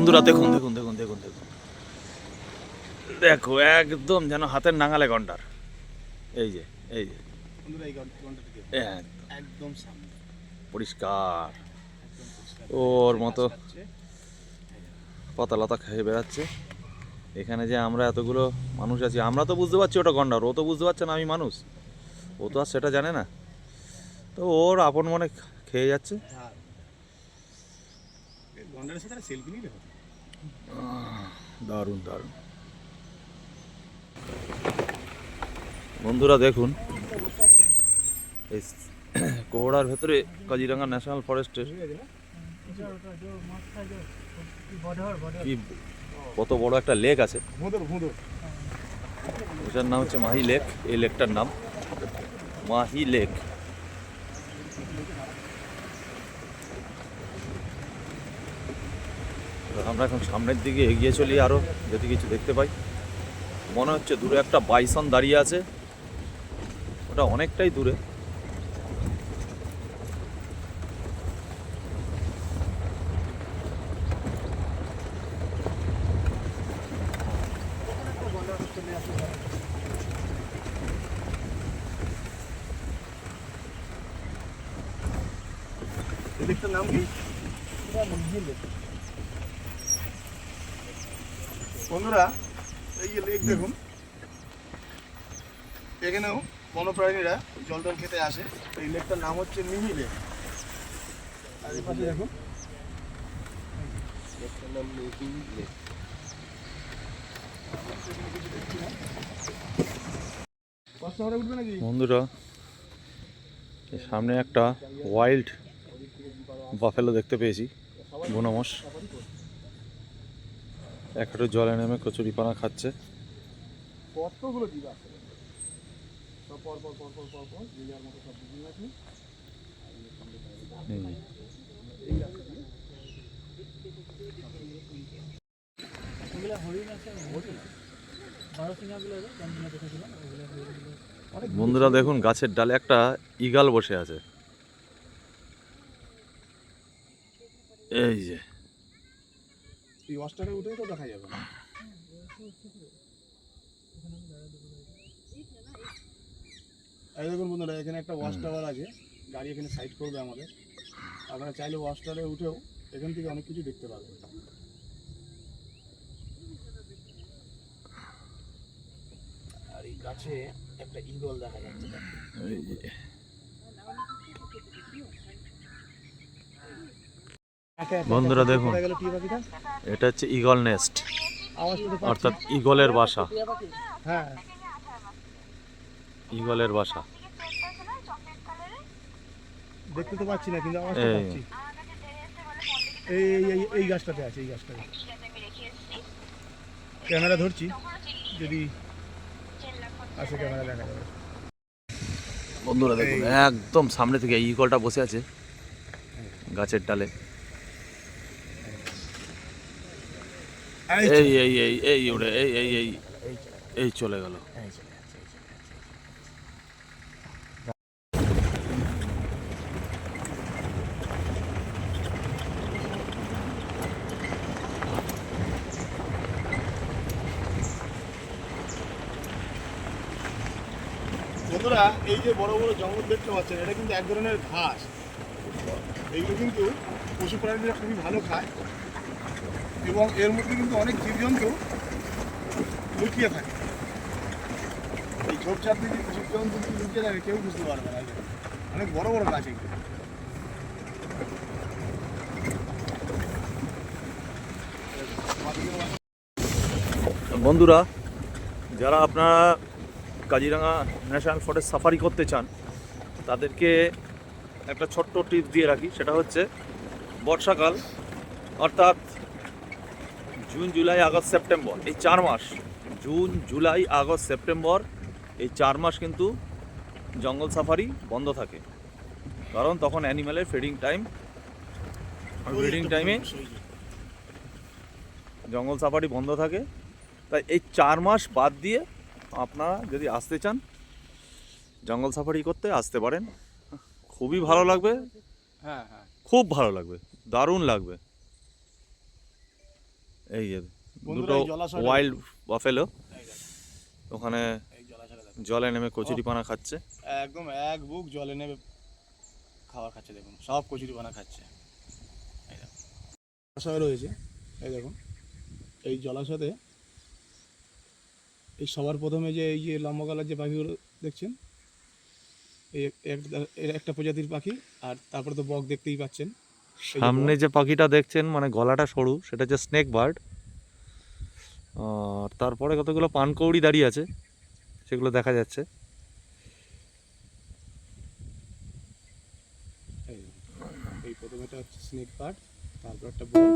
বন্ধুরা দেখুন দেখুন দেখুন দেখুন দেখুন দেখো একদম যেন হাতের নাগালে গন্ডার। এই যে এই যে একদম সামনে পরিষ্কার ওর মতো পাতা লতা খেয়ে বেড়াচ্ছে। এখানে যে আমরা এতগুলো মানুষ আছি, আমরা তো বুঝতে পারছি ওটা গন্ডার, ও তো বুঝতে পারছে না আমি মানুষ, ও তো আর সেটা জানে না, তো ওর আপন মনে খেয়ে যাচ্ছে। দারুণ দারুণ বন্ধুরা দেখুন, এই কোহড়ার ভেতরে কাজিরাঙ্গা ন্যাশনাল ফরেস্টের কি কত বড় একটা লেক আছে, ওটার নাম হচ্ছে মাহি লেক। এই লেকটার নাম মাহি লেক। আমরা এখন সামনের দিকে এগিয়ে চলি আরো, যদি কিছু দেখতে পাই। মনে হচ্ছে দূরে একটা বাইসন দাঁড়িয়ে আছে, ওটা অনেকটাই দূরে। নাম কি বন্ধুরা? এই যে লেক দেখুন, এখানেও বন্যপ্রাণীরা জল টল খেতে আসে। এই লেকটার নাম হচ্ছে মিহি লেক। আর এই পাশে দেখুন লেকটার নাম মিহি লেক। বন্ধুরা সামনে একটা ওয়াইল্ড বাফেলো দেখতে পেয়েছি, বুনোমস একটা জলে নেমে কচুরিপানা খাচ্ছে। কতগুলো জীব আছে, সব পর পর পর পর পর পর জিলার মতো সব বিভিন্ন আছে। বন্ধুরা দেখুন, গাছের ডালে একটা ইগল বসে আছে। এই যে এই ওয়াস্টারে উঠেই তো দেখা যাবে। এই দেখুন বন্ধুরা, এখানে একটা ওয়াচ টাওয়ার আছে, গাড়ি এখানে সাইড করবে আমাদের। আপনারা চাইলে ওয়াস্টারে উঠেও এখান থেকে অনেক কিছু দেখতে পাবেন। আর এই গাছে একটা ঈগল দেখা যাচ্ছে। বন্ধুরা দেখুন, এটা হচ্ছে ঈগল নেস্ট, অর্থাৎ ঈগলের বাসা। হ্যাঁ, ঈগলের বাসা দেখতে তো পাচ্ছি না, কিন্তু আওয়াজটা পাচ্ছি। এই এই এই গাছটাতে আছে, এই গাছটাতে। ক্যামেরা ধরছি, যদি আসে ক্যামেরা দেখা যাবে। বন্ধুরা দেখুন, একদম সামনে থেকে ঈগলটা বসে আছে গাছের ডালে। এই এই এই এই উড়ে এই এই এই এই চলে গেল। বন্ধুরা, এই যে বড় বড় জঙ্গল দেখতে পাচ্ছেন, এটা কিন্তু এক ধরনের ঘাস। এইগুলো কিন্তু পশু প্রাণীরা খুবই ভালো খায়, এবং এর মধ্যে কিন্তু অনেক জীবজন্তু লুকিয়ে থাকে। এই ঝোপঝাপ থেকে জীবজন্তু লুকিয়ে থাকে, কেউ বুঝতে পারবে না। অনেক বড় বড় গাছ এগুলো। বন্ধুরা, যারা আপনারা কাজিরাঙ্গা ন্যাশনাল ফরেস্ট সাফারি করতে চান, তাদেরকে একটা ছোট্ট টিপস দিয়ে রাখি। সেটা হচ্ছে বর্ষাকাল, অর্থাৎ জুন জুলাই আগস্ট সেপ্টেম্বর, এই 4 মাস, জুন জুলাই আগস্ট সেপ্টেম্বর, এই 4 মাস কিন্তু জঙ্গল সাফারি বন্ধ থাকে। কারণ তখন অ্যানিম্যালের ফিডিং টাইমে জঙ্গল সাফারি বন্ধ থাকে। তাই এই 4 মাস বাদ দিয়ে আপনারা যদি আসতে চান, জঙ্গল সাফারি করতে আসতে পারেন। খুবই ভালো লাগবে, হ্যাঁ হ্যাঁ, খুব ভালো লাগবে, দারুণ লাগবে। এই যে বন্ধুরা, দুটো এই জলাশয়টা ওয়াইল্ড বাফেলো এই দেখো, ওখানে এই জলাশয়টা দেখো। জলে নেমে কচুরিপানা খাচ্ছে। একদম এক বুক জলে নেবে খাবার খাচ্ছে, দেখুন সব কচুরিপানা খাচ্ছে। এই দেখুন জলাশয় রয়েছে, এই দেখুন এই জলাশয়তে এই সবার প্রথমে যে এই যে লম্বা গলার যে পাখিগুলো দেখছেন, এই এর একটা প্রজাতির পাখি। আর তারপরে তো বক দেখতেই পাচ্ছেন, এই যে সামনে বক। যে পাখিটা দেখছেন মানে গলাটা সরু, সেটা হচ্ছে স্নেক বার্ড। আর তারপরে কতগুলো পানকৌড়ি দাঁড়িয়ে আছে, সেগুলো দেখা যাচ্ছে। এই দেখুন, এই প্রথমেটা হচ্ছে স্নেক বার্ড, তারপর একটা বক,